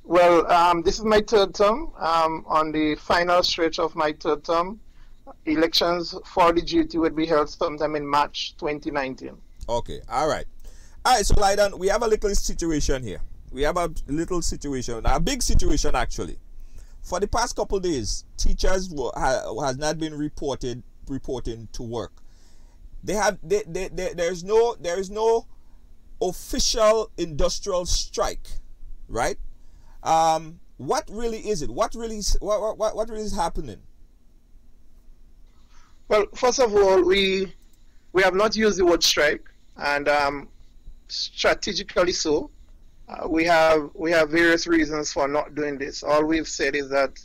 Well, this is my third term. On the final stretch of my third term, elections for the GT would be held sometime in March 2019. Okay, all right. All right, so Lydon, we have a little situation here. We have a little situation, a big situation actually. For the past couple of days, teachers has not been reporting to work. There is no official industrial strike, right? What really is it? What really is happening? Well, first of all, we have not used the word strike, and strategically so. We have various reasons for not doing this. All we've said is that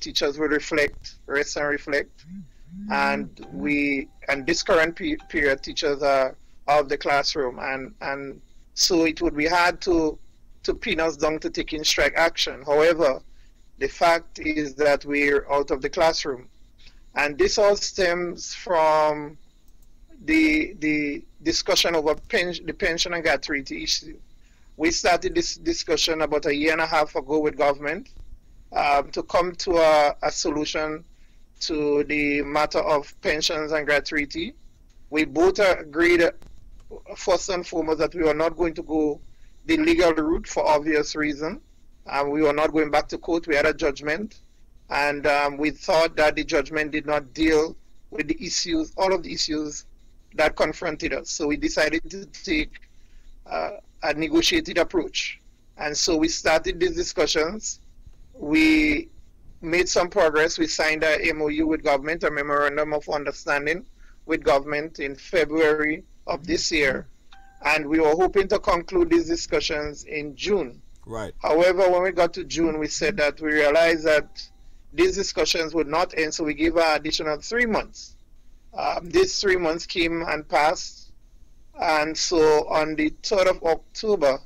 teachers will rest and reflect, and this current period teachers are out of the classroom, and so it would be hard to pin us down to taking strike action. However, the fact is that we're out of the classroom, and this all stems from the discussion over the pension and gratuity issue. We started this discussion about a year and a half ago with government to come to a solution to the matter of pensions and gratuity. We both agreed, first and foremost, that we were not going to go the legal route for obvious reasons. We were not going back to court. We had a judgment, and we thought that the judgment did not deal with the issues, all of the issues that confronted us. So we decided to take a negotiated approach. And so we started these discussions. We made some progress. We signed a MOU with government, a memorandum of understanding with government in February of this year. And we were hoping to conclude these discussions in June. Right. However, when we got to June, we said that we realized that these discussions would not end, so we gave an additional 3 months. These 3 months came and passed, and so on the 3rd of October,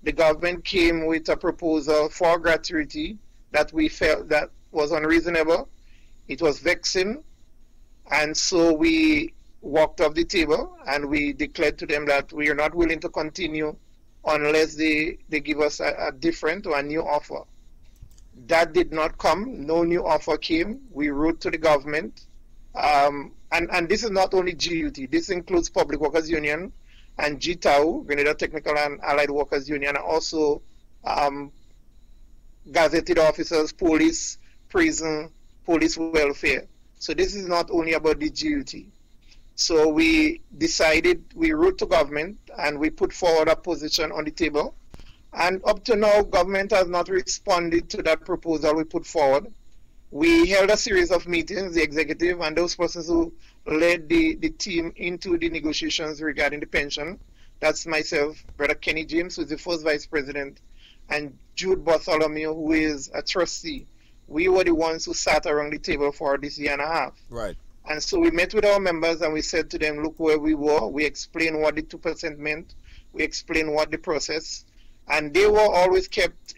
the government came with a proposal for gratuity that we felt that was unreasonable. It was vexing, and so we walked off the table and we declared to them that we are not willing to continue unless they give us a different or a new offer. That did not come. No new offer came. We wrote to the government. And this is not only GUT. This includes Public Workers Union and GTAU, Grenada Technical and Allied Workers Union, and also gazetted officers, police, prison, police welfare. So this is not only about the GUT. So we decided, we wrote to government and we put forward a position on the table. And up to now, government has not responded to that proposal we put forward. We held a series of meetings, the executive and those persons who led the team into the negotiations regarding the pension. That's myself, Brother Kenny James, who is the first vice president, and Jude Bartholomew, who is a trustee. We were the ones who sat around the table for this year and a half. Right. And so we met with our members and we said to them, look where we were. We explained what the 2% meant. We explained what the process. And they were always kept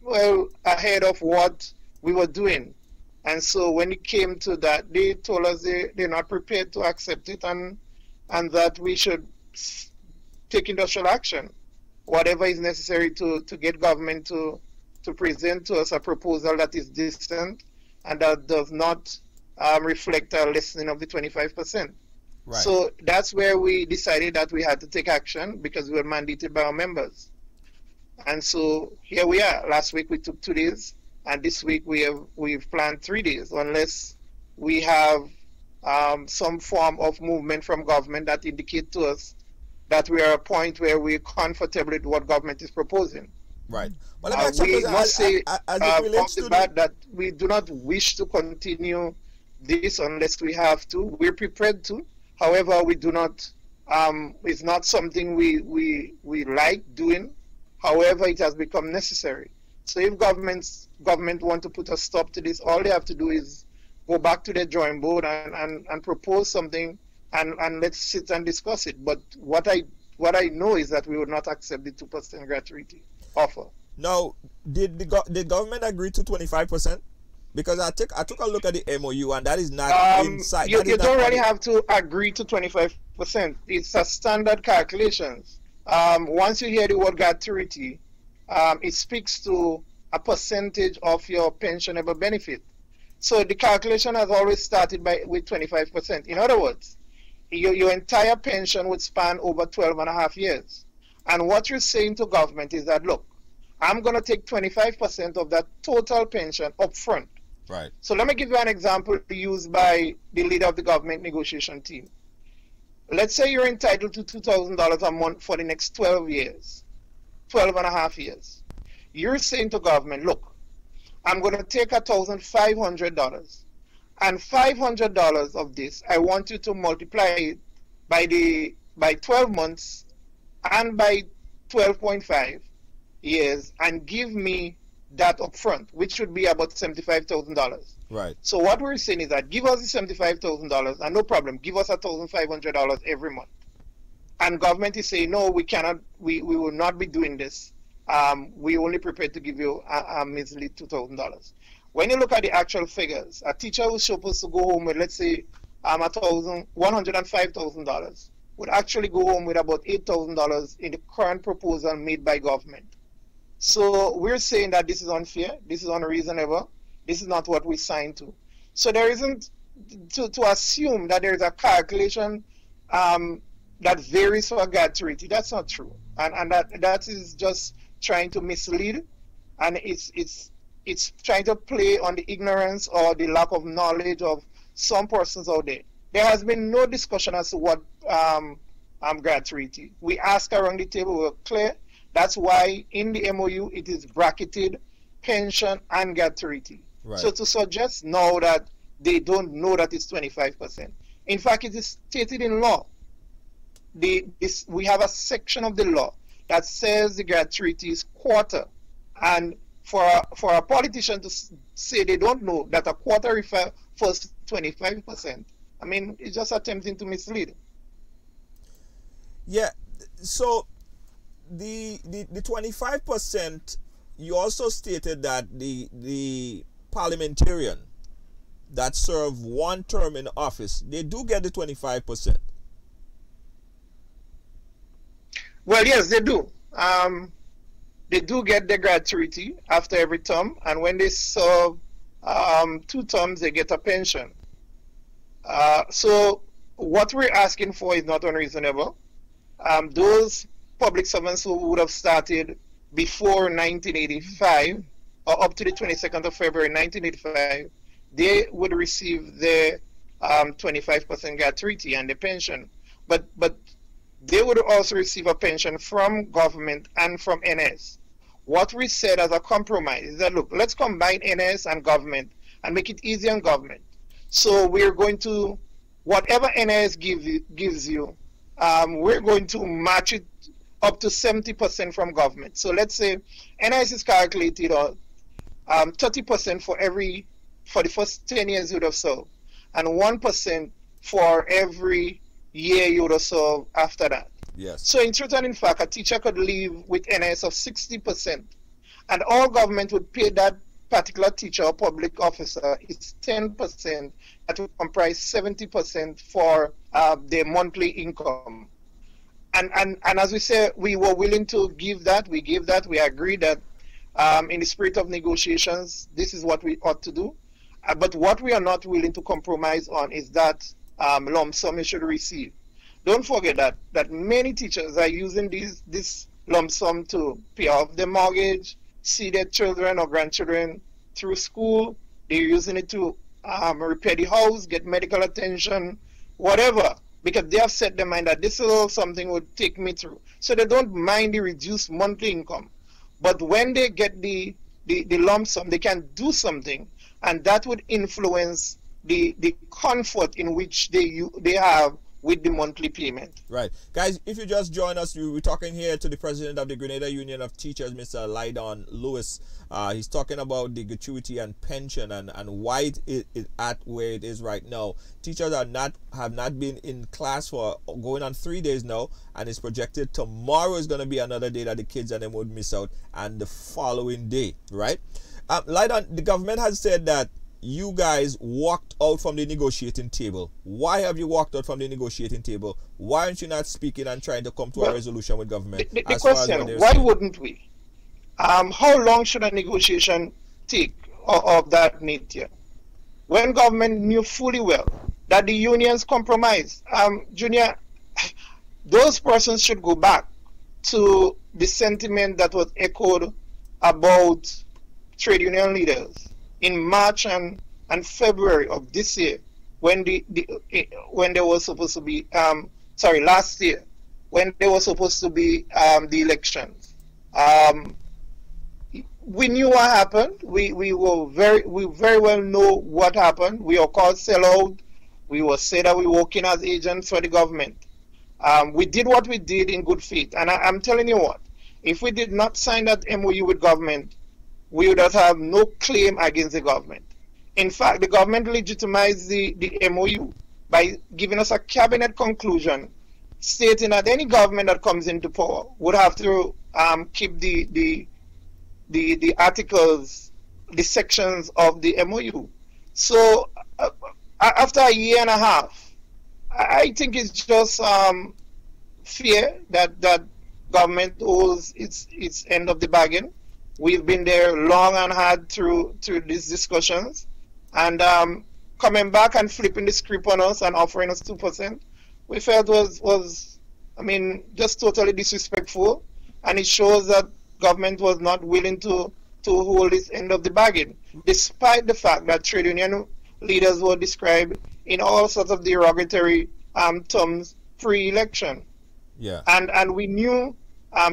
well ahead of what we were doing. And so when it came to that, they told us they're not prepared to accept it, and that we should take industrial action, whatever is necessary to get government to present to us a proposal that is decent and that does not reflect a lessening of the 25%. Right. So that's where we decided that we had to take action because we were mandated by our members. And so here we are. Last week we took 2 days, and this week we've planned 3 days, unless we have some form of movement from government that indicate to us that we are at a point where we're comfortable with what government is proposing. Right. Well, we must say that we do not wish to continue this unless we have to. We're prepared to. However, we do not. It's not something we like doing. However, it has become necessary. So if government want to put a stop to this, all they have to do is go back to the drawing board and propose something, and let's sit and discuss it. But what I know is that we would not accept the 2% gratuity offer. Now, did the government agree to 25%? Because I took a look at the MOU, and that is not inside. You don't really have to agree to 25%. It's a standard calculations. Once you hear the word gratuity, it speaks to a percentage of your pensionable benefit. So the calculation has always started with 25%. In other words, your entire pension would span over 12 and a half years. And what you're saying to government is that, look, I'm going to take 25% of that total pension up front. Right. So let me give you an example used by the leader of the government negotiation team. Let's say you're entitled to $2,000 a month for the next 12 years, 12 and a half years. You're saying to government, look, I'm going to take $1,500, and $500 of this, I want you to multiply it by 12 months and by 12.5 years and give me that upfront, which should be about $75,000. Right. So what we're saying is that give us the $75,000 and no problem, give us $1,500 every month. And government is saying, no, we cannot, we will not be doing this. We only prepared to give you a measly $2,000. When you look at the actual figures, a teacher who's supposed to go home with, let's say, $105,000 would actually go home with about $8,000 in the current proposal made by government. So we're saying that this is unfair, this is unreasonable, this is not what we signed to. So there isn't, to assume that there's a calculation that varies for gratuity, that's not true. And that is just trying to mislead, and it's trying to play on the ignorance or the lack of knowledge of some persons out there. There has been no discussion as to what gratuity. We asked around the table, we were clear. That's why in the MOU it is bracketed pension and gratuity. Right. So to suggest now that they don't know that it's 25%. In fact, it is stated in law. We have a section of the law that says the gratuity is quarter. And for a politician to say they don't know that a quarter refers to 25%, I mean, it's just attempting to mislead. Yeah, so the 25%, you also stated that the parliamentarian that serve one term in office, they do get the 25%. Well, yes, they do. They do get the gratuity after every term, and when they serve 2 terms, they get a pension. So what we're asking for is not unreasonable. Those public servants who would have started before 1985 or up to the 22nd of February 1985, they would receive their 25% gratuity and the pension. But they would also receive a pension from government and from NS. What we said as a compromise is that, look, let's combine NS and government and make it easy on government. So we're going to, whatever NS gives you, we're going to match it up to 70% from government. So let's say NS is calculated on 30% for the first 10 years you would have served, and 1% for every year you would have served after that. Yes. So in truth and in fact, a teacher could leave with NS of 60%, and all government would pay that particular teacher or public officer is 10%, that would comprise 70% for their monthly income. And as we say, we were willing to give that, we gave that, we agreed that in the spirit of negotiations, this is what we ought to do. But what we are not willing to compromise on is that lump sum you should receive. Don't forget that many teachers are using this lump sum to pay off their mortgage, see their children or grandchildren through school. They're using it to repair the house, get medical attention, whatever, because they have set their mind that this little something would take me through. So they don't mind the reduced monthly income. But when they get the lump sum, they can do something, and that would influence the comfort in which they have with the monthly payment. Right. Guys, if you just join us, we're talking here to the president of the Grenada Union of Teachers, Mr. Lydon Lewis. He's talking about the gratuity and pension and why it is at where it is right now. Teachers have not been in class for going on 3 days now, and it's projected tomorrow is going to be another day that the kids and them would miss out, and the following day, right? Lydon, the government has said that you guys walked out from the negotiating table. Why have you walked out from the negotiating table? Why aren't you not speaking and trying to come to a resolution with government? The question, why wouldn't we? How long should a negotiation take of that nature? When government knew fully well that the unions compromised, Junior, those persons should go back to the sentiment that was echoed about trade union leaders in March and February of this year, when when there was supposed to be last year, when there was supposed to be the elections. We knew what happened. We very well know what happened. We were called sellout. We were said that we were working as agents for the government. We did what we did in good faith. And I'm telling you what, if we did not sign that MOU with government, we would have no claim against the government. In fact, the government legitimized the MOU by giving us a cabinet conclusion stating that any government that comes into power would have to keep the articles, the sections of the MOU. So after a year and a half, I think it's just fear that government owes its end of the bargain. We've been there long and hard through these discussions, and coming back and flipping the script on us and offering us 2%, we felt was just totally disrespectful, and it shows that government was not willing to hold its end of the bargain, despite the fact that trade union leaders were described in all sorts of derogatory terms pre-election. Yeah. And we knew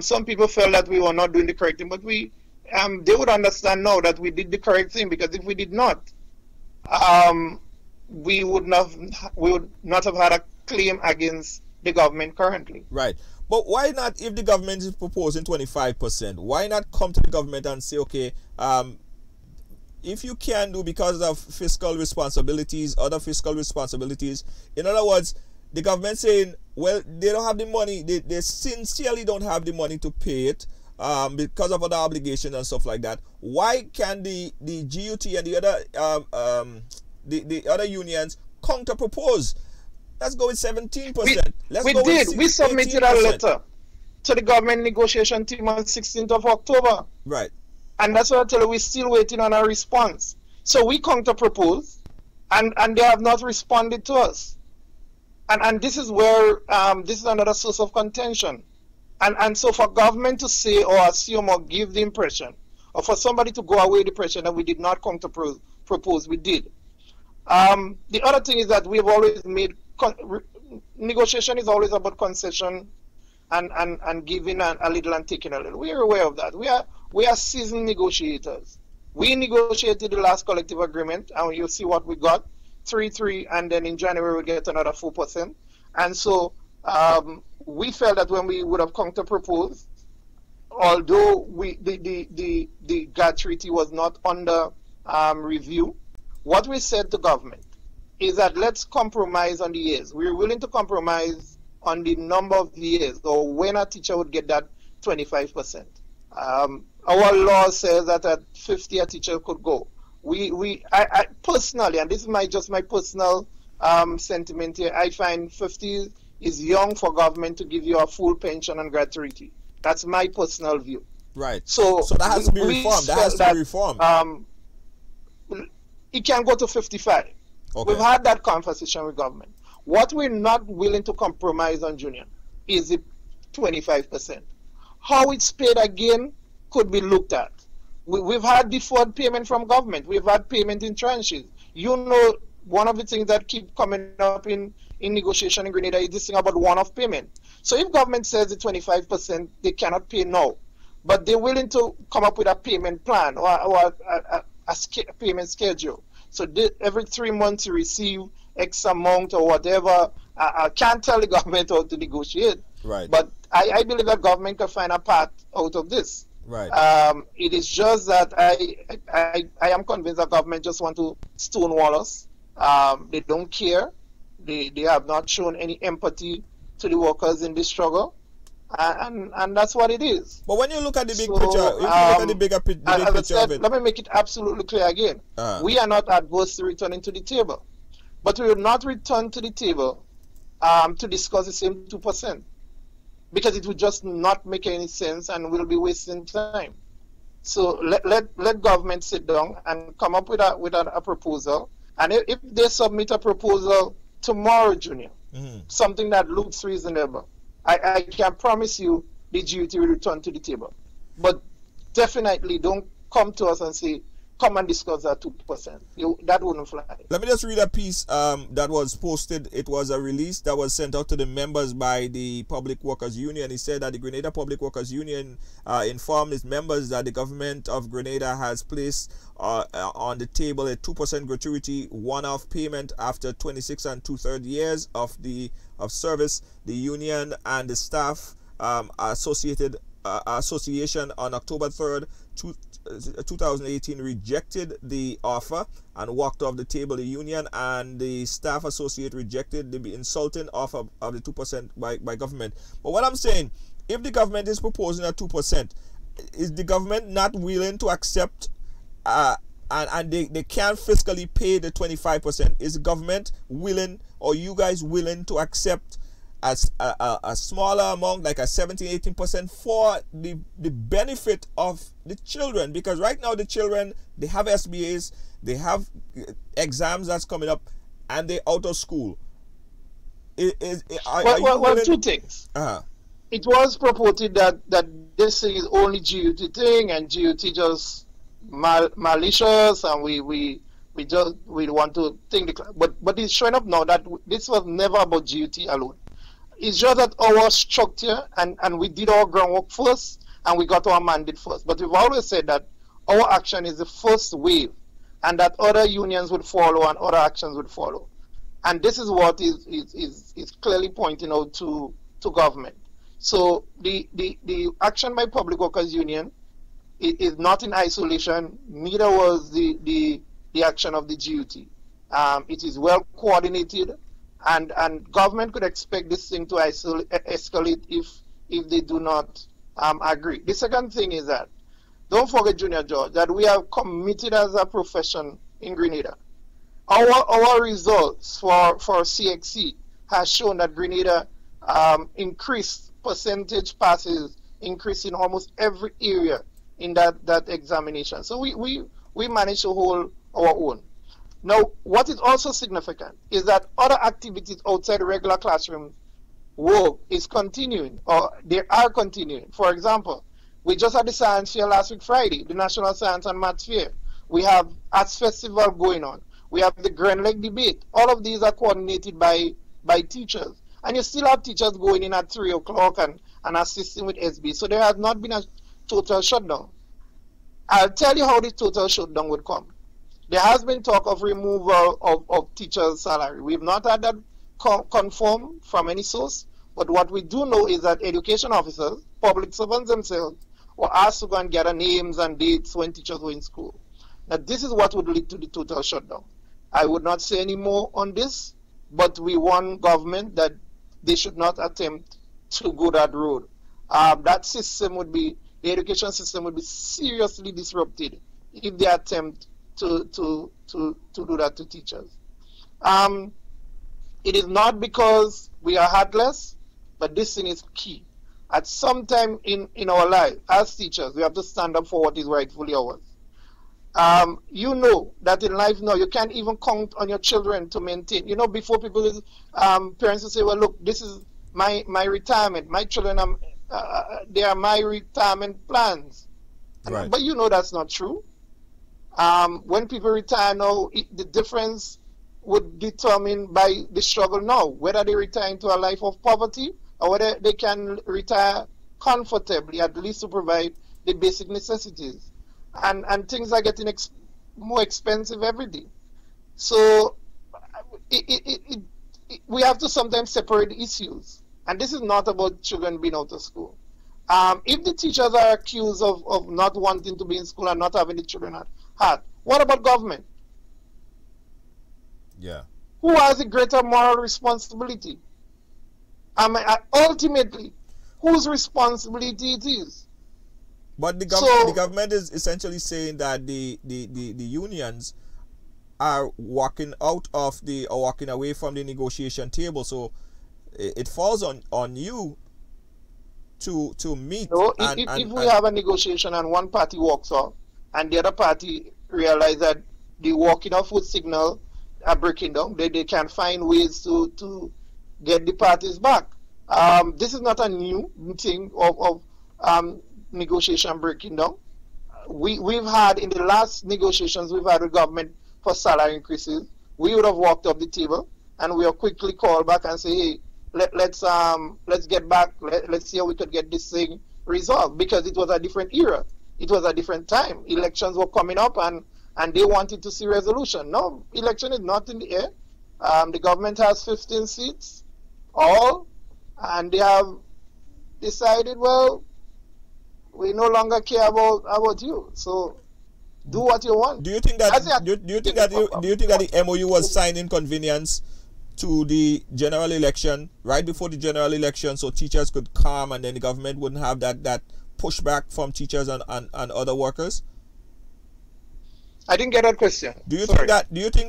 some people felt that we were not doing the correct thing, but they would understand now that we did the correct thing, because if we did not, we would not have had a claim against the government currently. Right. But why not, if the government is proposing 25%, why not come to the government and say, okay, if you can do, because of fiscal responsibilities, other fiscal responsibilities, in other words, the government saying, well, they don't have the money, they sincerely don't have the money to pay it because of other obligations and stuff like that. Why can the GUT and the other unions counter propose? Let's go with 17%. We submitted 18%. A letter to the government negotiation team on 16th of October. Right. And that's what I tell you, we're still waiting on a response. So we counter propose, and they have not responded to us. And this is where this is another source of contention. And so for government to say or assume or give the impression, or for somebody to go away the impression that we did not counter propose, we did. The other thing is that we've always made negotiation is always about concession and giving a little and taking a little. We are aware of that. We are seasoned negotiators. We negotiated the last collective agreement, and you'll see what we got, 3.3, and then in January we get another 4%. And so we felt that when we would have counter proposed, although the GATT treaty was not under review, what we said to government is that let's compromise on the years. We're willing to compromise on the number of years, or when a teacher would get that 25%. Our law says that at 50 a teacher could go. I personally, and this is just my personal sentiment here, I find 50 is young for government to give you a full pension and gratuity. That's my personal view. Right. So that has to be reformed. That has to be reformed. It can go to 55. Okay. We've had that conversation with government. What we're not willing to compromise on, Junior, is the 25%. How it's paid again could be looked at. We've had deferred payment from government. We've had payment in tranches. You know, one of the things that keep coming up in negotiation in Grenada is this thing about one-off payment. So if government says the 25%, they cannot pay now, but they're willing to come up with a payment plan or a payment schedule. So every 3 months you receive X amount or whatever. I can't tell the government how to negotiate. Right. But I believe that government can find a path out of this. Right. It is just that I am convinced that government just want to stonewall us. They don't care. They have not shown any empathy to the workers in this struggle. And that's what it is. But when you look at the big picture, if you look at the bigger picture of it, let me make it absolutely clear again. We are not adverse to returning to the table, but we will not return to the table to discuss the same 2%, because it would just not make any sense and we'll be wasting time. So let government sit down and come up with a proposal. And if they submit a proposal tomorrow, Junior, something that looks reasonable, I can promise you the GUT will return to the table. But definitely don't come to us and say, come and discuss that 2%. That wouldn't fly. Let me just read a piece that was posted. It was a release that was sent out to the members by the Public Workers Union. He said that the Grenada Public Workers Union informed its members that the government of Grenada has placed on the table a 2% gratuity one-off payment after 26 and 2/3 years of service. The union and the staff association on October 3rd, 2018 rejected the offer and walked off the table. The union and the staff associate rejected the insulting offer of the 2% by government. But what I'm saying, if the government is proposing a 2%, is the government not willing to accept and they can't fiscally pay the 25%? Is the government willing, or you guys willing to accept a smaller amount, like a 17-18%, for the benefit of the children? Because right now the children, they have SBAs, they have exams that's coming up, and they're out of school. Well, two things. It was purported that this thing is only GUT thing, and GUT just malicious, and we want to think but it's showing up now that this was never about GUT alone. It's just that our structure, and we did our groundwork first, and we got our mandate first. But we've always said that our action is the first wave, and that other unions would follow and other actions would follow. And this is what is clearly pointing out to government. So the action by Public Workers Union is not in isolation. Neither was the action of the GUT. It is well coordinated. And government could expect this thing to escalate if they do not agree. The second thing is that, don't forget, Junior George, that we are committed as a profession in Grenada. Our results for CXC has shown that Grenada increased percentage passes, increased in almost every area in that examination. So we managed to hold our own. Now, what is also significant is that other activities outside the regular classroom work is continuing, or they are continuing. For example, we just had the Science Fair last week Friday, the National Science and Maths Fair. We have Arts Festival going on. We have the GRENADA debate. All of these are coordinated by teachers. And you still have teachers going in at 3 o'clock and assisting with SB. So there has not been a total shutdown. I'll tell you how the total shutdown would come. There has been talk of removal of teachers' salary. We've not had that confirmed from any source, but what we do know is that education officers, public servants themselves, were asked to go and gather names and dates when teachers were in school. Now, this is what would lead to the total shutdown. I would not say any more on this, but we warn government that they should not attempt to go that road. That system would be, the education system would be seriously disrupted if they attempt to do that to teachers. It is not because we are heartless, but this thing is key. At some time in our life, as teachers, we have to stand up for what is rightfully ours. You know that in life now, you can't even count on your children to maintain. You know, before people, parents will say, well, look, this is my retirement. My children, they are my retirement plans. Right. But you know that's not true. When people retire now, the difference would determine by the struggle now, whether they retire into a life of poverty or whether they can retire comfortably, at least to provide the basic necessities. And things are getting more expensive every day. So we have to sometimes separate issues. And this is not about children being out of school. If the teachers are accused of not wanting to be in school and not having the children at heart, what about government? Yeah. Who has a greater moral responsibility? Ultimately, whose responsibility it is? But the government is essentially saying that the unions are walking out of or walking away from the negotiation table. So it falls on you to meet. No, if we have a negotiation and one party walks off and the other party realize that the walking off would signal a breaking down, they can find ways to get the parties back. This is not a new thing of negotiation breaking down. We've had, in the last negotiations we've had with government for salary increases, we would have walked up the table and we are quickly called back and say, hey, let's get back, let's see how we could get this thing resolved, because it was a different era. It was a different time. Elections were coming up and they wanted to see resolution. No, election is not in the air. The government has 15 seats, all, and they have decided, well, we no longer care about you. So do what you want. Do you think that do you think that the MOU was signed in convenience to the general election, right before the general election, so teachers could come and then the government wouldn't have that pushback from teachers and other workers? I didn't get that question. Do you think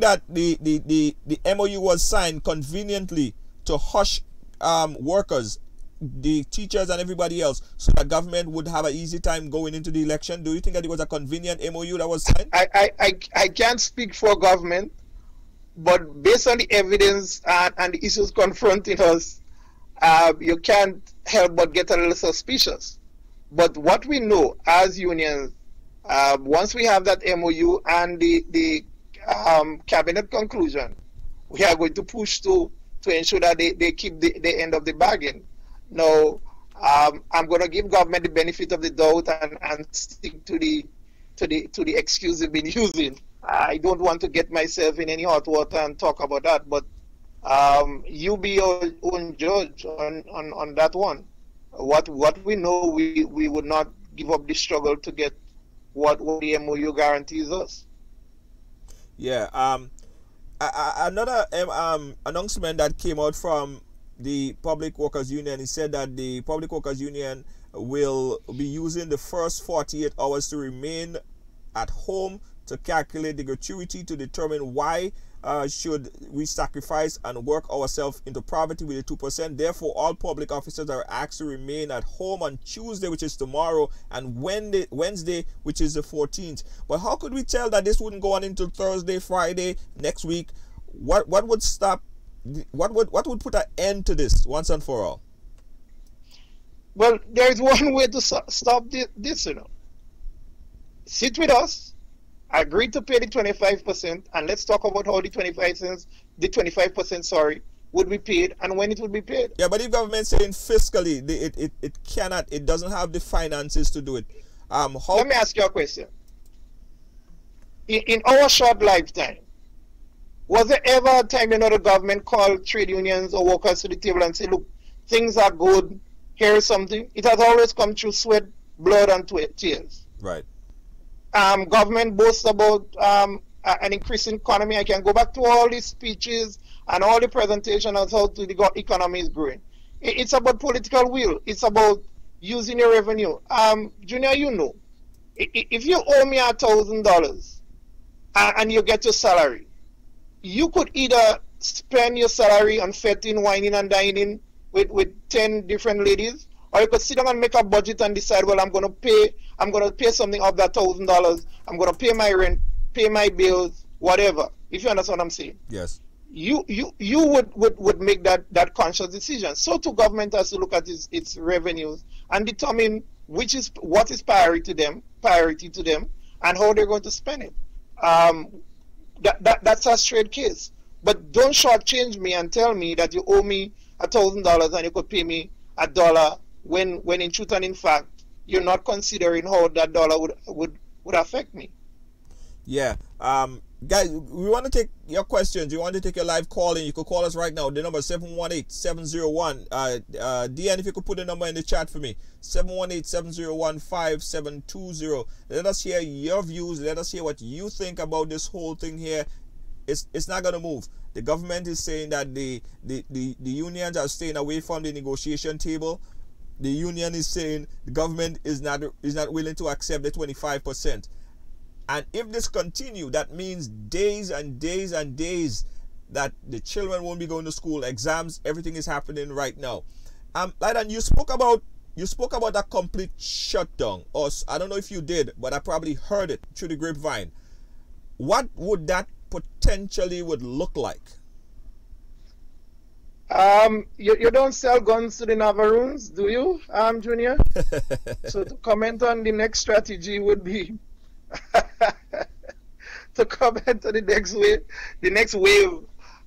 that the MOU was signed conveniently to hush workers, the teachers and everybody else, so that government would have an easy time going into the election? Do you think that it was a convenient MOU that was signed? I can't speak for government, but based on the evidence and the issues confronting us, you can't help but get a little suspicious. But what we know as unions, once we have that MOU and the cabinet conclusion, we are going to push to ensure that they keep the end of the bargain. Now, I'm going to give government the benefit of the doubt and stick to the excuse they've been using. I don't want to get myself in any hot water and talk about that, but you be your own judge on that one. What we know, we would not give up the struggle to get what the MOU guarantees us. Yeah. Another announcement that came out from the Public Workers Union, he said that the Public Workers Union will be using the first 48 hours to remain at home to calculate the gratuity to determine why should we sacrifice and work ourselves into poverty with the 2%. Therefore, all public officers are asked to remain at home on Tuesday, which is tomorrow, and Wednesday, which is the 14th. But how could we tell that this wouldn't go on until Thursday, Friday, next week? What would stop? What would put an end to this once and for all? Well, there is one way to stop this, you know. Sit with us, agree to pay the 25%, and let's talk about how the 25%, sorry, would be paid and when it would be paid. Yeah, but if government saying fiscally, it cannot, it doesn't have the finances to do it. Let me ask you a question. In our short lifetime, was there ever a time the government called trade unions or workers to the table and say, look, things are good, here is something? It has always come through sweat, blood, and tears. Right. Government boasts about an increasing economy. I can go back to all these speeches and all the presentations on how the economy is growing. It's about political will. It's about using your revenue. Junior, you know, if you owe me $1,000 and you get your salary, you could either spend your salary on fetting, whining, and dining with 10 different ladies, or you could sit down and make a budget and decide, well, I'm going to pay something of that $1,000. I'm going to pay my rent, pay my bills, whatever. If you understand what I'm saying. Yes. You would make that conscious decision. So too, government has to look at its revenues and determine what is priority to them, and how they're going to spend it. That's a straight case. But don't shortchange me and tell me that you owe me $1,000 and you could pay me $1 when in truth and in fact you're not considering how that dollar would affect me. Yeah. Guys, we want to take your questions. You want to take your live calling, you could call us right now. The number is 718-701. DN, if you could put the number in the chat for me. 718-701-5720. Let us hear your views. Let us hear what you think about this whole thing here. It's not going to move. The government is saying that the unions are staying away from the negotiation table. The union is saying the government is not willing to accept the 25%. And if this continue, that means days and days and days that the children won't be going to school, exams, everything is happening right now. Lydon, you spoke about you spoke about a complete shutdown, or I don't know if you did, but I probably heard it through the grapevine. What would that potentially would look like? You don't sell guns to the Navaroons, do you, Junior? So to comment on the next strategy would be to comment on the next wave. The next wave,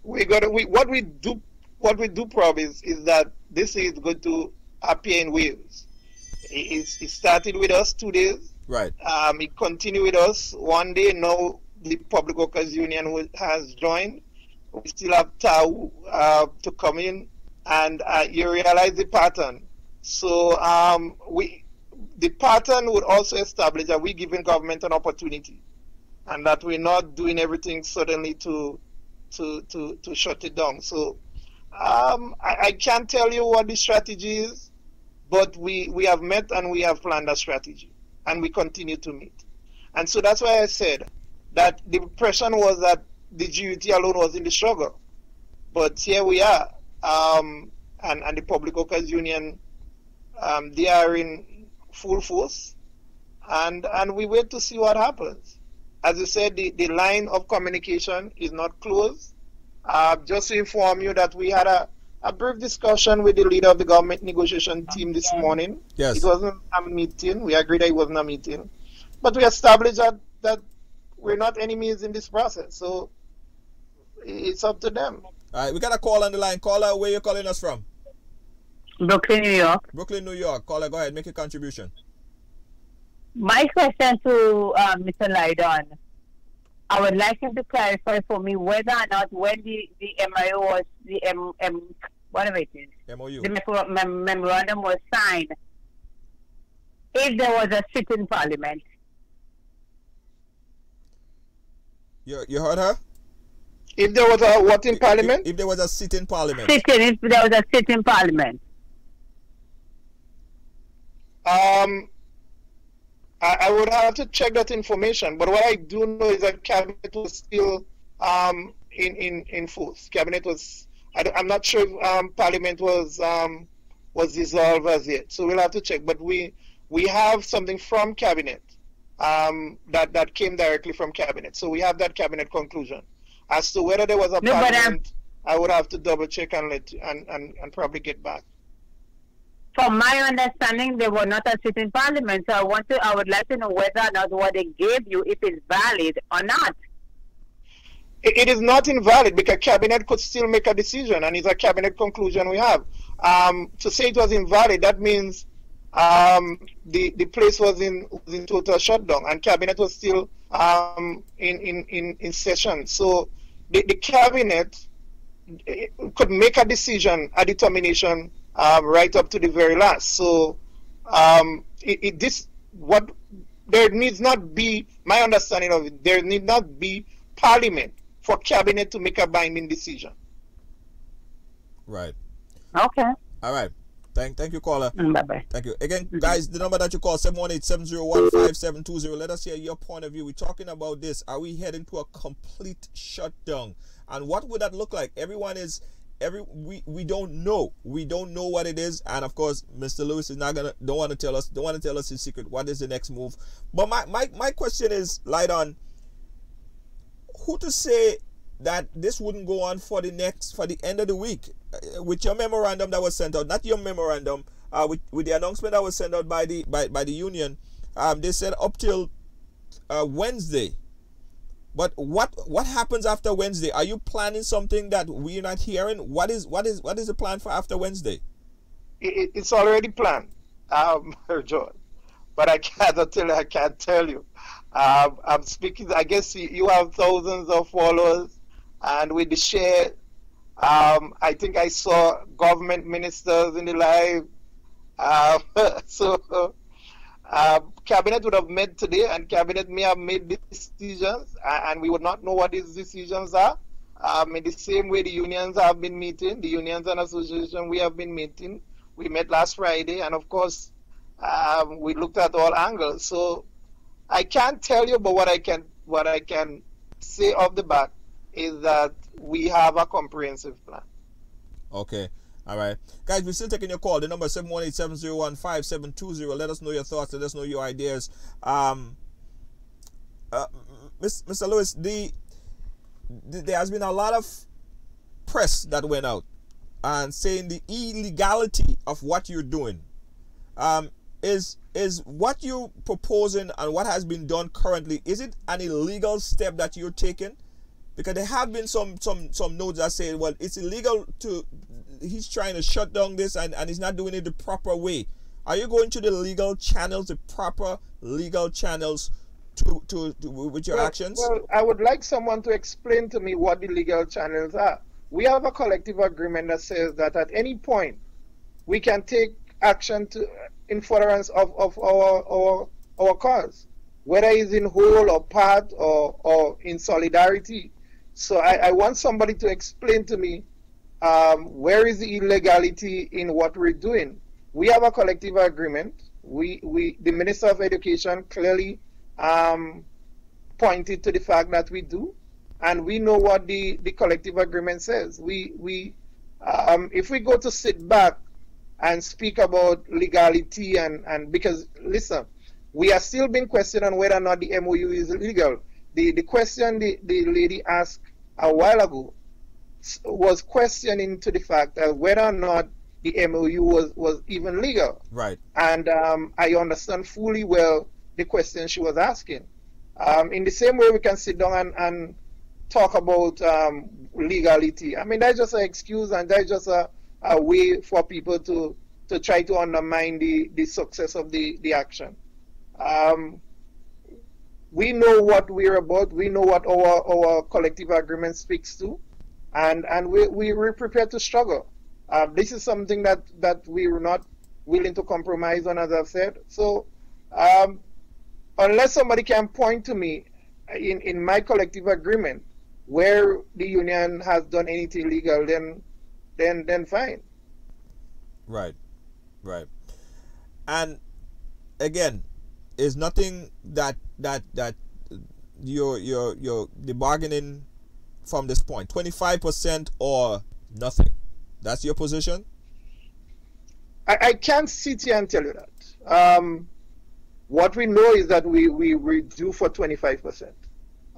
what we do promise is that this is going to appear in waves. It started with us 2 days. Right. It continued with us 1 day. Now the Public Workers Union has joined. We still have TAU to come in, and you realize the pattern. So the pattern would also establish that we're giving government an opportunity, and that we're not doing everything suddenly to shut it down. So I can't tell you what the strategy is, but we have met and we have planned a strategy, and we continue to meet. And so that's why I said that the impression was that the GUT alone was in the struggle. But here we are, and the Public Workers Union, they are in full force, and we wait to see what happens. As you said, the line of communication is not closed. Just to inform you that we had a brief discussion with the leader of the government negotiation team this morning. Yes. It wasn't a meeting. We agreed that it wasn't a meeting. But we established that we're not enemies in this process. So it's up to them. All right, we got a call on the line. Caller, where you calling us from? Brooklyn, New York. Brooklyn, New York. Caller, go ahead, make your contribution. My question to Mr. Lydon, I would like him to clarify for me whether or not when the MIO was, whatever it is, MOU. the memorandum was signed, if there was a sit-in parliament. You heard her? If there was a what in parliament? If there was a sit-in parliament. If there was a sit-in parliament. I would have to check that information, but what I do know is that cabinet was still in force. Cabinet was. I'm not sure if parliament was dissolved as yet, so we'll have to check. But we have something from cabinet that came directly from cabinet, so we have that cabinet conclusion. As to whether there was a parliament, I would have to double check and probably get back. From my understanding, they were not a sitting parliament. So I would like to know whether or not what they gave you, if it's valid or not. It is not invalid because cabinet could still make a decision, and it's a cabinet conclusion we have. To say it was invalid, that means the place was in total shutdown, and cabinet was still in session. So the cabinet could make a decision, a determination, right up to the very last. So there needs not be, my understanding of it, there need not be parliament for cabinet to make a binding decision. Right. Okay. All right. Thank you, caller. Bye-bye. Thank you. Again, guys, the number that you call, 718-701-5720. Let us hear your point of view. We're talking about this. Are we heading to a complete shutdown? And what would that look like? We don't know. We don't know what it is. And of course, Mr. Lewis is don't want to tell us his secret. What is the next move? But my question is, Lydon, who to say that this wouldn't go on for the end of the week? With your memorandum that was sent out, not your memorandum, with the announcement that was sent out by the union, they said up till Wednesday. But what happens after Wednesday? Are you planning something that we're not hearing? What is the plan for after Wednesday? It's already planned, George. But I can't tell you. I'm speaking. I guess you have thousands of followers, and with the share. I think I saw government ministers in the live. So cabinet would have met today, and cabinet may have made decisions, and we would not know what these decisions are. In the same way the unions have been meeting, the unions and association we have been meeting. We met last Friday, and of course we looked at all angles. So I can't tell you, but what I can say off the bat is that we have a comprehensive plan. Okay. All right. Guys, we're still taking your call. The number is 718-701-5720. Let us know your thoughts. Let us know your ideas. Mr. Lewis, there has been a lot of press that went out and saying the illegality of what you're doing. Is what you're proposing and what has been done currently, is it an illegal step that you're taking? Because there have been some notes that say, well, it's illegal he's trying to shut down this and he's not doing it the proper way. Are you going to the legal channels, the proper legal channels with your actions? Well, I would like someone to explain to me what the legal channels are. We have a collective agreement that says that at any point we can take action in furtherance of our cause, whether it's in whole or part or in solidarity. So I want somebody to explain to me where is the illegality in what we're doing. We have a collective agreement. The Minister of Education clearly pointed to the fact that we do, and we know what the collective agreement says. If we go to sit back and speak about legality and because listen, we are still being questioned on whether or not the MOU is legal. The question the lady asked a while ago was questioning to the fact that whether or not the MOU was even legal. Right. And I understand fully well the question she was asking. In the same way we can sit down and talk about legality. I mean, that's just an excuse and that's just a way for people to try to undermine the success of the action. We know what we're about. We know what our collective agreement speaks to, and we're prepared to struggle. This is something that we're not willing to compromise on, as I've said. So unless somebody can point to me in my collective agreement where the union has done anything legal, then fine. Right. And again, is nothing that you're the bargaining from this point, 25% or nothing. That's your position? I can't sit here and tell you that. What we know is that we're due for 25%.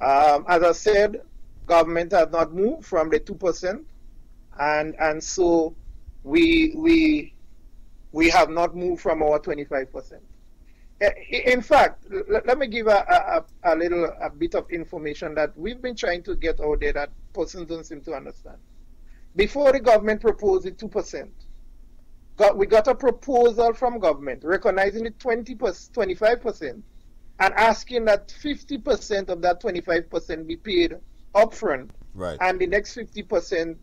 As I said, government has not moved from the 2%, and so we have not moved from our 25%. In fact, let me give a bit of information that we've been trying to get out there that persons don't seem to understand. Before the government proposed the 2%, we got a proposal from government recognizing the 25% and asking that 50% of that 25% be paid upfront, right, and the next 50%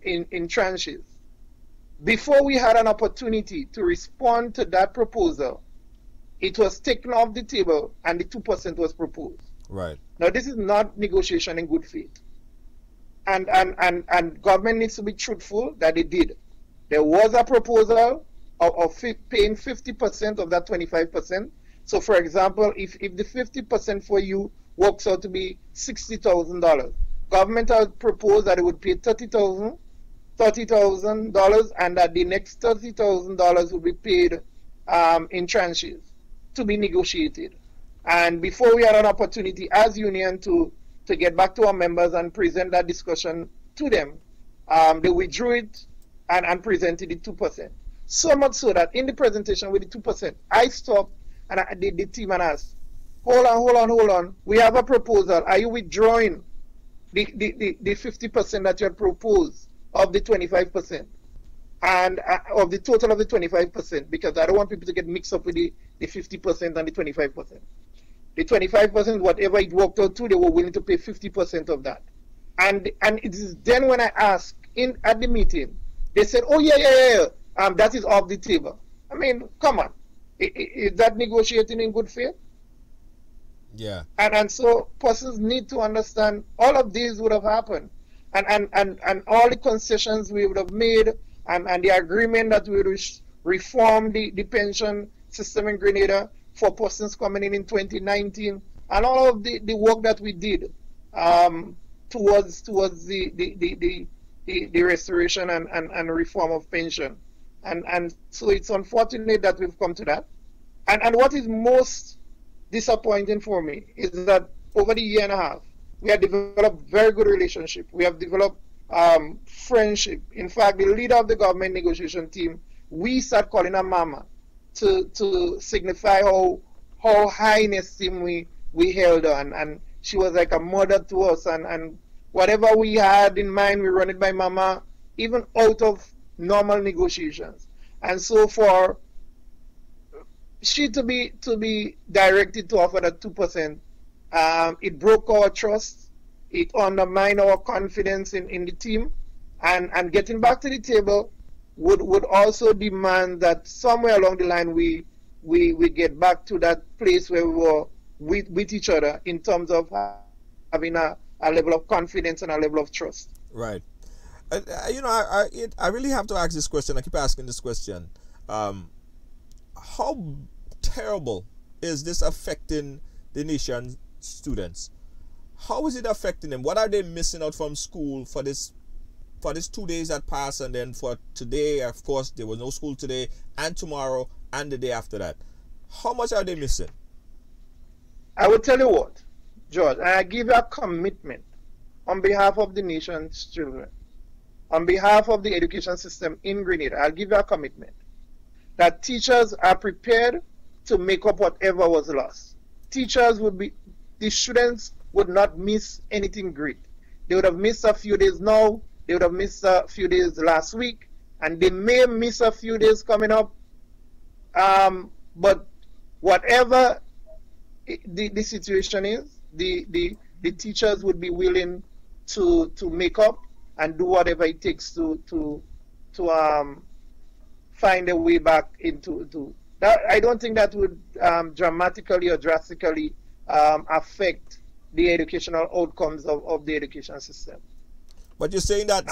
in tranches. Before we had an opportunity to respond to that proposal, it was taken off the table and the 2% was proposed. Right. Now, this is not negotiation in good faith. And government needs to be truthful that it did. There was a proposal of paying 50% of that 25%. So, for example, if the 50% for you works out to be $60,000, government has proposed that it would pay $30,000, and that the next $30,000 would be paid in tranches to be negotiated. And before we had an opportunity as union to get back to our members and present that discussion to them, they withdrew it and presented the 2%. So much so that in the presentation with the 2%, I stopped and the team and asked, hold on, we have a proposal. Are you withdrawing the 50% that you had proposed of the 25%? And of the total of the 25%, because I don't want people to get mixed up with the 50% and the 25%. The 25%, whatever it worked out to, they were willing to pay 50% of that. And it is then when I asked at the meeting, they said, oh yeah, that is off the table. I mean, come on, is that negotiating in good faith? Yeah. And so persons need to understand all of these would have happened, and all the concessions we would have made, and the agreement that we would reform the pension system in Grenada for persons coming in 2019, and all of the work that we did towards the the restoration and reform of pension. And so it's unfortunate that we've come to that. And what is most disappointing for me is that over the year and a half, we have developed very good relationship. We have developed friendship. In fact, the leader of the government negotiation team, we start calling her Mama to signify how high in esteem we held on. And she was like a mother to us. And whatever we had in mind, we run it by Mama, even out of normal negotiations. And so for she to be directed to offer that 2%, it broke our trust. It undermined our confidence in the team. And getting back to the table would also demand that somewhere along the line we get back to that place where we were with each other in terms of having a level of confidence and a level of trust. Right. I really have to ask this question. I keep asking this question. How terrible is this affecting the nation's students? How is it affecting them? What are they missing out from school for this 2 days that passed, and then for today? Of course, there was no school today, and tomorrow, and the day after that. How much are they missing? I will tell you what, George, and I give you a commitment on behalf of the nation's children, on behalf of the education system in Grenada. I'll give you a commitment that teachers are prepared to make up whatever was lost. The students would not miss anything great. They would have missed a few days now, they would have missed a few days last week, and they may miss a few days coming up. But whatever the situation is, the teachers would be willing to make up and do whatever it takes to find a way back into that. I don't think that would dramatically or drastically affect the educational outcomes of the education system. But you're saying that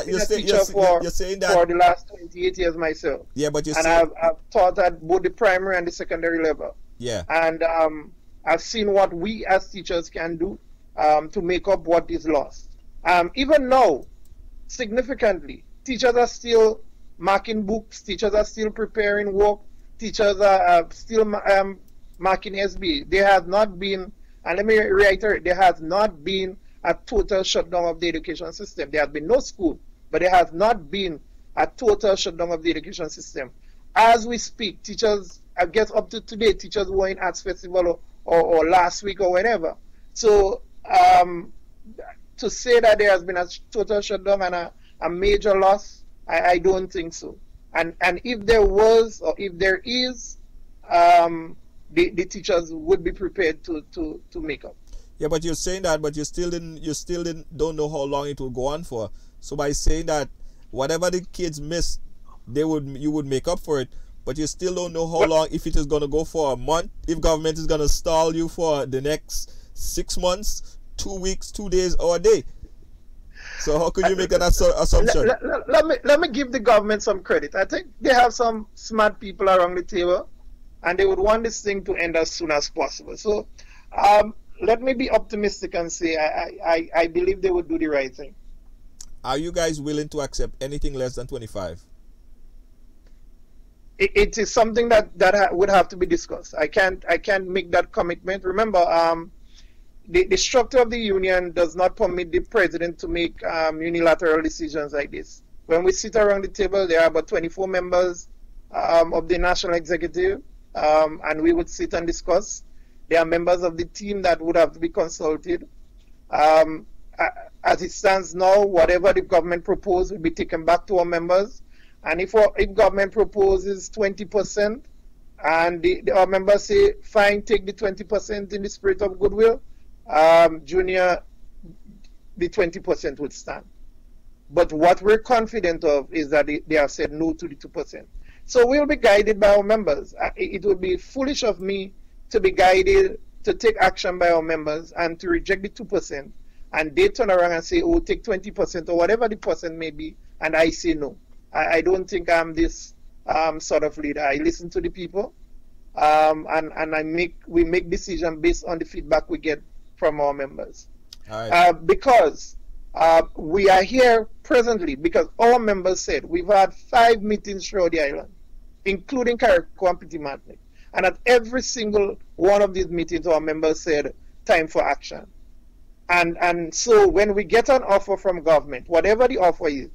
you're saying that for the last 28 years myself. Yeah, but I've taught at both the primary and the secondary level. Yeah. And I've seen what we as teachers can do to make up what is lost. Even now, significantly, teachers are still marking books, teachers are still preparing work, teachers are still marking SB. There has not been, and let me reiterate, there has not been a total shutdown of the education system. There has been no school, but there has not been a total shutdown of the education system. As we speak, teachers, I guess up to today, teachers were in Arts Festival or last week or whenever. So to say that there has been a total shutdown and a major loss, I don't think so. And if there was, or if there is, the teachers would be prepared to make up. Yeah, but you're saying that, but you still don't know how long it will go on for. So by saying that whatever the kids missed, you would make up for it, but you still don't know how long, if it is going to go for a month, if government is going to stall you for the next 6 months, 2 weeks, 2 days, or a day. So how could you make that assumption? Let me give the government some credit. I think they have some smart people around the table, and they would want this thing to end as soon as possible. So let me be optimistic and say I believe they would do the right thing. Are you guys willing to accept anything less than 25? It is something that would have to be discussed. I can't make that commitment. Remember, the structure of the union does not permit the president to make unilateral decisions like this. When we sit around the table, there are about 24 members of the national executive, and we would sit and discuss. There are members of the team that would have to be consulted. As it stands now, whatever the government proposes will be taken back to our members. And if government proposes 20%, and our members say, fine, take the 20% in the spirit of goodwill, Junior, the 20% would stand. But what we're confident of is that they have said no to the 2%. So we'll be guided by our members. It would be foolish of me to be guided to take action by our members and to reject the 2%, and they turn around and say, oh, take 20% or whatever the percent may be, and I say no. I don't think I'm this sort of leader. I listen to the people, and we make decisions based on the feedback we get from our members. All right. Because We are here presently because our members said we've had 5 meetings throughout the island, including Carriacou and Petit Martinique. And at every single one of these meetings, our members said, time for action. And so when we get an offer from government, whatever the offer is,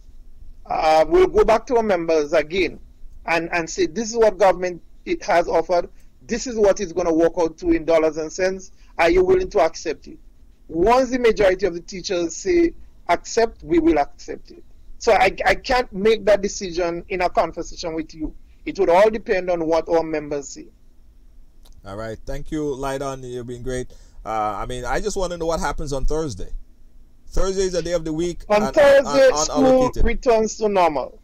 we'll go back to our members again and say, this is what government it has offered. This is what it's going to work out to in dollars and cents. Are you willing to accept it? Once the majority of the teachers say accept, we will accept it. So I can't make that decision in a conversation with you. It would all depend on what our members say. All right. Thank you, Lydon. You've been great. I mean, I just want to know what happens on Thursday. Thursday is the day of the week. On Thursday, school returns to normal.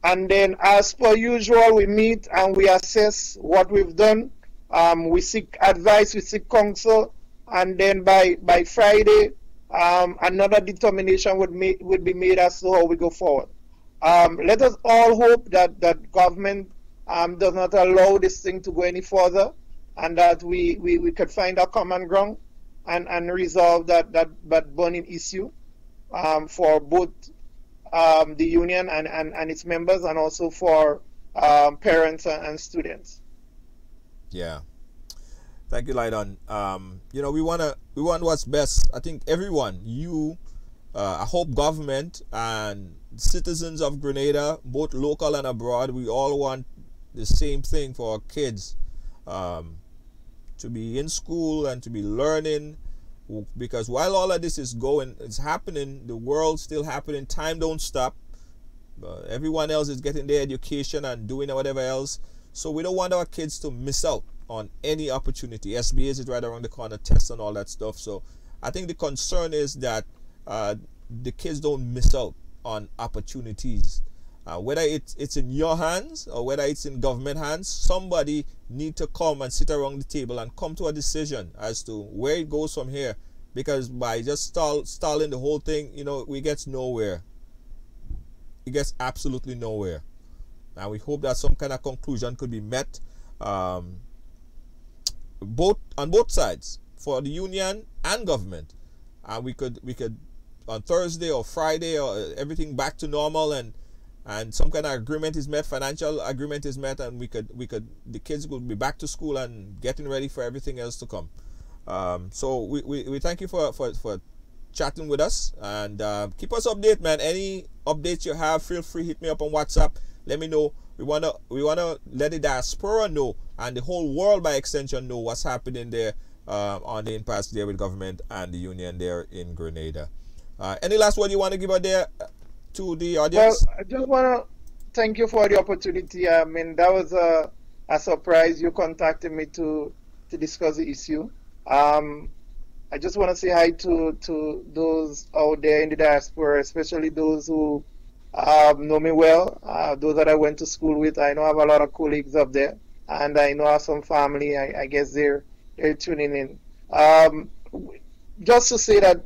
And then, as per usual, we meet and we assess what we've done. We seek advice, we seek counsel. And then by Friday, another determination would be made as to how we go forward. Let us all hope that government does not allow this thing to go any further, and that we could find a common ground and resolve that burning issue for both the union and its members, and also for parents and students. Yeah. Thank you, Lydon. You know, we want what's best. I think everyone, I hope government and citizens of Grenada, both local and abroad, we all want the same thing for our kids, to be in school and to be learning, because while all of this is happening, the world's still happening, time don't stop. Everyone else is getting their education and doing whatever else, so we don't want our kids to miss out on any opportunity. SBAs is right around the corner, tests and all that stuff. So I think the concern is that the kids don't miss out on opportunities. Whether it's in your hands or whether it's in government hands, somebody need to come and sit around the table and come to a decision as to where it goes from here. Because by just stalling the whole thing, you know, we get nowhere. It gets absolutely nowhere. And we hope that some kind of conclusion could be met, on both sides, for the union and government. And we could on Thursday or Friday, or everything back to normal, and some kind of agreement is met, financial agreement is met, and the kids will be back to school and getting ready for everything else to come. So we thank you for chatting with us, and keep us updated, man. Any updates you have, feel free, hit me up on WhatsApp. Let me know. We wanna let the diaspora know, and the whole world by extension know what's happening there on the impasse there with government and the union there in Grenada. Any last word you want to give out there to the audience? Well, I just want to thank you for the opportunity. I mean, that was a surprise. You contacted me to discuss the issue. I just want to say hi to those out there in the diaspora, especially those who know me well, those that I went to school with. I know I have a lot of colleagues up there, and I know I have some family. I guess they're tuning in. Just to say that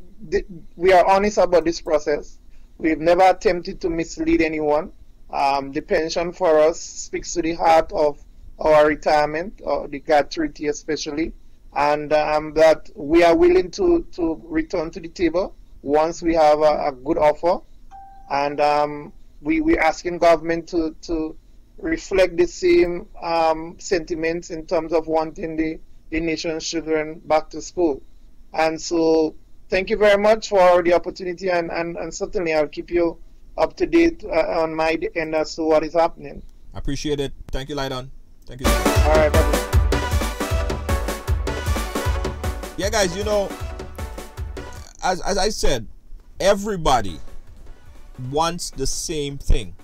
we are honest about this process. We've never attempted to mislead anyone. The pension for us speaks to the heart of our retirement, or the gratuity especially, and that we are willing to return to the table once we have a good offer. And we're asking government to reflect the same sentiments in terms of wanting the nation's children back to school. And so thank you very much for the opportunity, and certainly I'll keep you up to date on my end as to what is happening. I appreciate it. Thank you, Lydon. Thank you. All right, bye-bye. Yeah, guys, you know, as I said, everybody wants the same thing.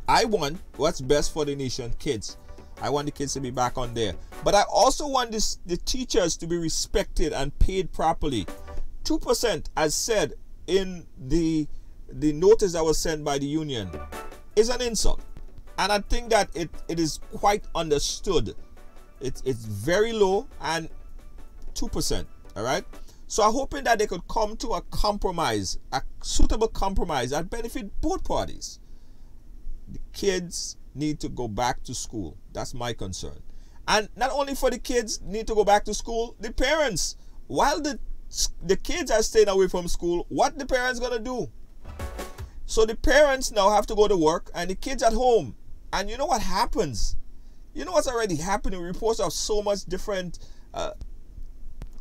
I want what's best for the nation, kids. I want the kids to be back on there. But I also want the teachers to be respected and paid properly. 2%, as said in the notice that was sent by the union, is an insult. And I think that it is quite understood. It's very low, and 2%, all right? So I'm hoping that they could come to a compromise, a suitable compromise that benefit both parties. The kids need to go back to school. That's my concern. And not only for the kids need to go back to school, the parents, while the The kids are staying away from school. What the parents gonna do? So the parents now have to go to work and the kids at home. And you know what happens? You know what's already happening? Reports of so much different,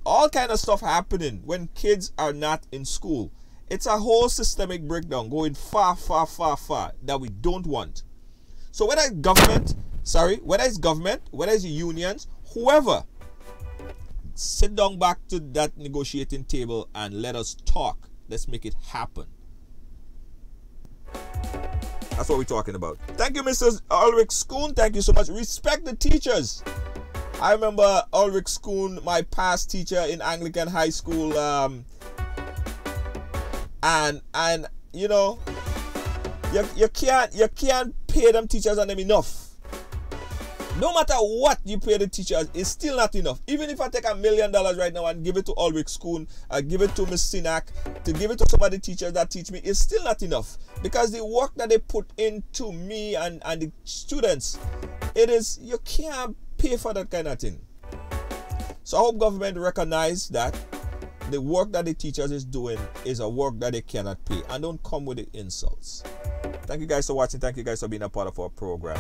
all kind of stuff happening when kids are not in school. It's a whole systemic breakdown going far, far, far, far that we don't want. So whether it's government, whether it's the unions, whoever, sit down back to that negotiating table and let us talk. Let's make it happen. That's what we're talking about. Thank you, Mr. Ulrich Schoon. Thank you so much. Respect the teachers. I remember Ulrich Schoon, my past teacher in Anglican High School, and you know, you can't pay them teachers and them enough. No matter what you pay the teachers, it's still not enough. Even if I take $1 million right now and give it to Ulrich Schoon, give it to Miss Sinak, to give it to some of the teachers that teach me, it's still not enough. Because the work that they put into me and the students, you can't pay for that kind of thing. So I hope government recognize that the work that the teachers is doing is a work that they cannot pay. And don't come with the insults. Thank you guys for watching. Thank you guys for being a part of our program.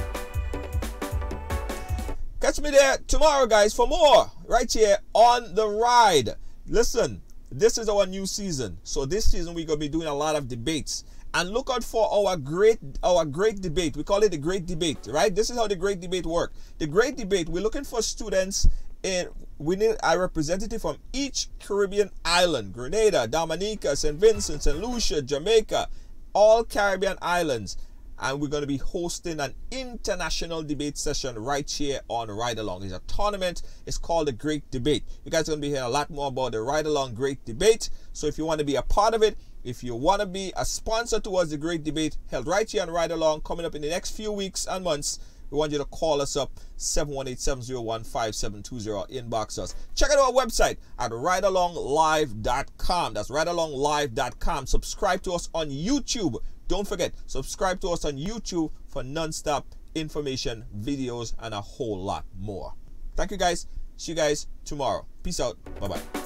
Catch me there tomorrow, guys, for more right here on The Ride. Listen, this is our new season. So this season we're going to be doing a lot of debates. And look out for our great debate. We call it the Great Debate, right? This is how the Great Debate works. The Great Debate, we're looking for students, and we need a representative from each Caribbean island. Grenada, Dominica, St. Vincent, St. Lucia, Jamaica, all Caribbean islands. And we're going to be hosting an international debate session right here on Ridealong. It's a tournament. It's called the Great Debate. You guys are going to be hearing a lot more about the Ridealong Great Debate. So if you want to be a part of it, if you want to be a sponsor towards the Great Debate held right here on Ridealong coming up in the next few weeks and months, we want you to call us up 718-701-5720, inbox us. Check out our website at ridealonglive.com. That's ridealonglive.com. Subscribe to us on YouTube. Don't forget, subscribe to us on YouTube for non-stop information, videos, and a whole lot more. Thank you guys. See you guys tomorrow. Peace out. Bye-bye.